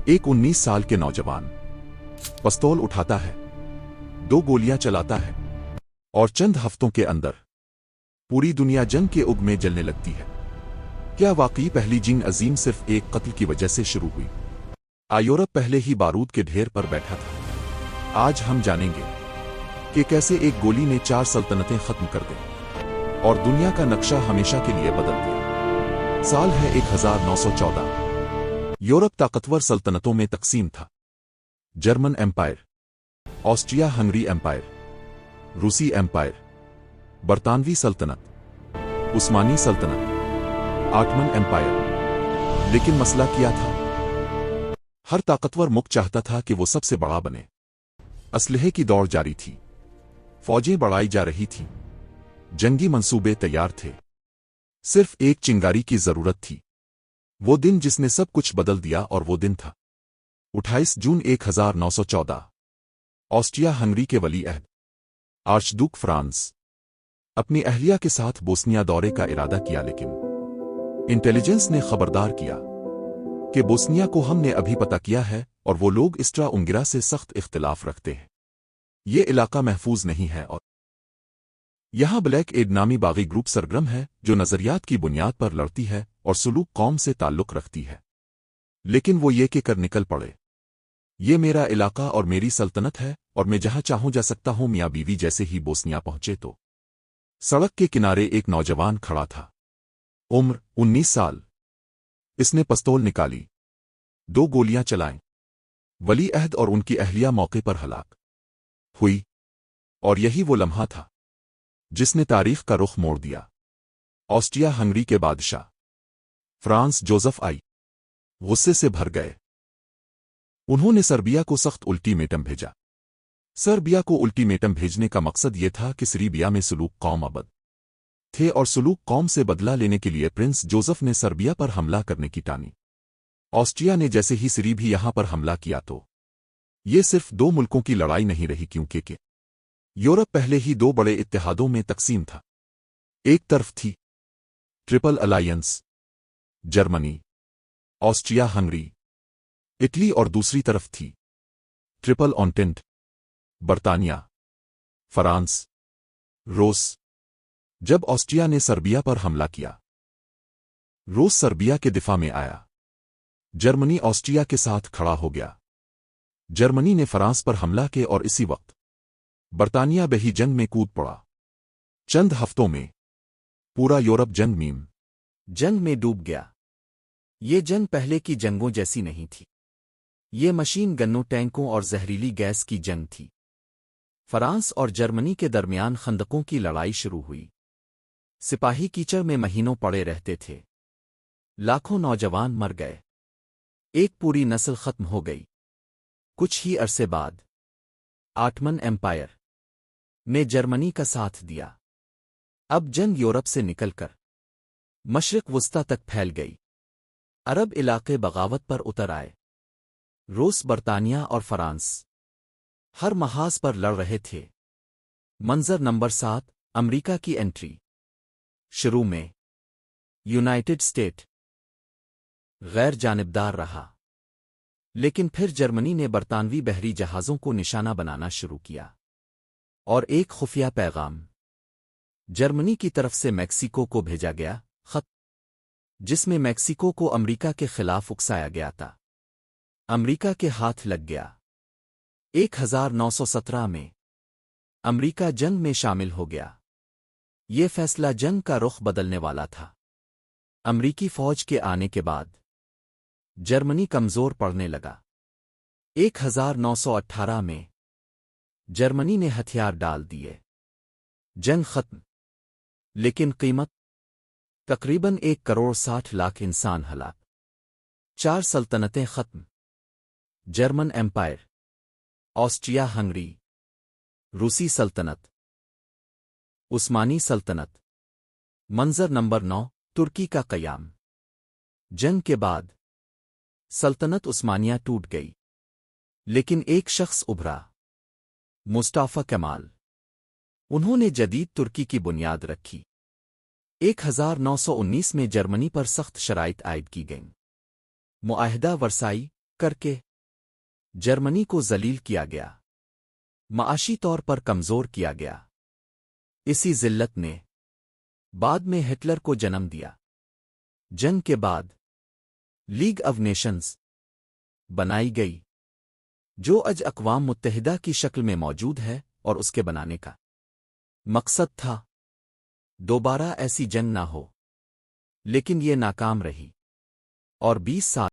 एक 19 साल के नौजवान पिस्तौल उठाता है, 2 गोलियां चलाता है और चंद हफ्तों के अंदर पूरी दुनिया जंग के उग में जलने लगती है। क्या वाकई पहली जंग अजीम सिर्फ एक कत्ल की वजह से शुरू हुई? यूरोप पहले ही बारूद के ढेर पर बैठा था। आज हम जानेंगे कि कैसे एक गोली ने 4 सल्तनतें खत्म कर दी और दुनिया का नक्शा हमेशा के लिए बदल दिया। साल है 1914। यूरोप ताकतवर सल्तनतों में तकसीम था। German empire, Austria Hungary empire, रूसी एम्पायर, बरतानवी सल्तनत, उस्मानी सल्तनत, ऑटमन एम्पायर। लेकिन मसला क्या था? हर ताकतवर मुल्क चाहता था कि वो सबसे बड़ा बने। असलहे की दौड़ जारी थी, फौजें बढ़ाई जा रही थीं, जंगी मंसूबे तैयार थे। सिर्फ एक चिंगारी की जरूरत थी। वो दिन जिसने सब कुछ बदल दिया, और वो दिन था 28 जून 1914। ऑस्ट्रिया हंगरी के वली अहद आर्चडूक फ्रांस अपनी अहलिया के साथ बोस्निया दौरे का इरादा किया, लेकिन इंटेलिजेंस ने खबरदार किया कि बोस्निया को हमने अभी पता किया है और वो लोग इस्ट्रा उंगिरा से सख्त इख्तिलाफ रखते हैं। ये इलाका महफूज नहीं है और यहां ब्लैक एड नामी बागी ग्रुप सरगर्म है जो नजरियात की बुनियाद पर लड़ती है और सुलूक कौम से ताल्लुक रखती है। लेकिन वो ये कि कर निकल पड़े। ये मेरा इलाका और मेरी सल्तनत है और मैं जहां चाहूं जा सकता हूं। मियां बीवी जैसे ही बोस्निया पहुंचे तो सड़क के किनारे एक नौजवान खड़ा था, उम्र 19 साल। इसने पिस्तौल निकाली, 2 गोलियां चलाईं। वली अहद और उनकी अहलिया मौके पर हलाक हुई। और यही वो लम्हा था जिसने तारीख का रुख मोड़ दिया। ऑस्ट्रिया हंगरी के बादशाह फ्रांस जोसेफ आई गुस्से से भर गए। उन्होंने सर्बिया को सख्त अल्टीमेटम भेजा। सर्बिया को अल्टीमेटम भेजने का मकसद ये था कि सर्बिया में सुलूक कौम आबाद थे और सुलूक कौम से बदला लेने के लिए प्रिंस जोसेफ ने सर्बिया पर हमला करने की ठानी। ऑस्ट्रिया ने जैसे ही सीरी भी यहां पर हमला किया तो ये सिर्फ 2 मुल्कों की लड़ाई नहीं रही, क्योंकि यूरोप पहले ही 2 बड़े इत्तेहादों में तकसीम था। एक तरफ थी triple alliance, Germany, Austria Hungary, Italy, और दूसरी तरफ थी ट्रिपल ऑन्टेंट, बरतानिया, फ्रांस, रूस। जब ऑस्ट्रिया ने सर्बिया पर हमला किया, रूस सर्बिया के दिफा में आया। जर्मनी ऑस्ट्रिया के साथ खड़ा हो गया। जर्मनी ने फ्रांस पर हमला किया और इसी वक्त बरतानिया बही जंग में कूद पड़ा। चंद हफ्तों में पूरा यूरोप जंग में डूब गया। ये जंग पहले की जंगों जैसी नहीं थी। ये मशीन गन्नों, टैंकों और जहरीली गैस की जंग थी। फ्रांस और जर्मनी के दरमियान खंदकों की लड़ाई शुरू हुई। सिपाही कीचड़ में महीनों पड़े रहते थे। लाखों नौजवान मर गए। एक पूरी नस्ल खत्म हो गई। कुछ ही अरसे बाद ऑटमन एम्पायर ने जर्मनी का साथ दिया। अब जंग यूरोप से निकलकर मशरिक वस्ता तक फैल गई। अरब इलाके बगावत पर उतर आए। रूस, बरतानिया और फ्रांस हर महाज पर लड़ रहे थे। मंजर नंबर 7, अमेरिका की एंट्री। शुरू में यूनाइटेड स्टेट गैर जानिबदार रहा, लेकिन फिर जर्मनी ने बरतानवी बहरी जहाज़ों को निशाना बनाना शुरू किया और एक खुफिया पैगाम जर्मनी की तरफ से मेक्सिको को भेजा गया, खत जिसमें मेक्सिको को अमेरिका के खिलाफ उकसाया गया था। अमेरिका के हाथ लग गया। 1917 में अमेरिका जंग में शामिल हो गया। ये फैसला जंग का रुख बदलने वाला था। अमेरिकी फौज के आने के बाद जर्मनी कमजोर पड़ने लगा। 1918 में जर्मनी ने हथियार डाल दिए। जंग खत्म, लेकिन कीमत तकरीबन 1,60,00,000 इंसान हलाक। 4 सल्तनतें खत्म। जर्मन एम्पायर, ऑस्ट्रिया हंगरी, रूसी सल्तनत, उस्मानी सल्तनत। मंजर नंबर 9, तुर्की का क़याम। जंग के बाद सल्तनत उस्मानिया टूट गई, लेकिन एक शख्स उभरा, मुस्ताफा कमाल। उन्होंने जदीद तुर्की की बुनियाद रखी। 1919 में जर्मनी पर सख्त शराइत आयद की गईं। मुआहिदा वर्साई کر کے جرمنی کو ذلیل کیا گیا، معاشی طور پر کمزور کیا گیا۔ اسی ذلت نے بعد میں ہٹلر کو جنم دیا۔ جنگ کے بعد لیگ آف نیشنز بنائی گئی، جو آج اقوام متحدہ کی شکل میں موجود ہے، اور اس کے بنانے کا مقصد تھا دوبارہ ایسی جنگ نہ ہو، لیکن یہ ناکام رہی، اور 20 سال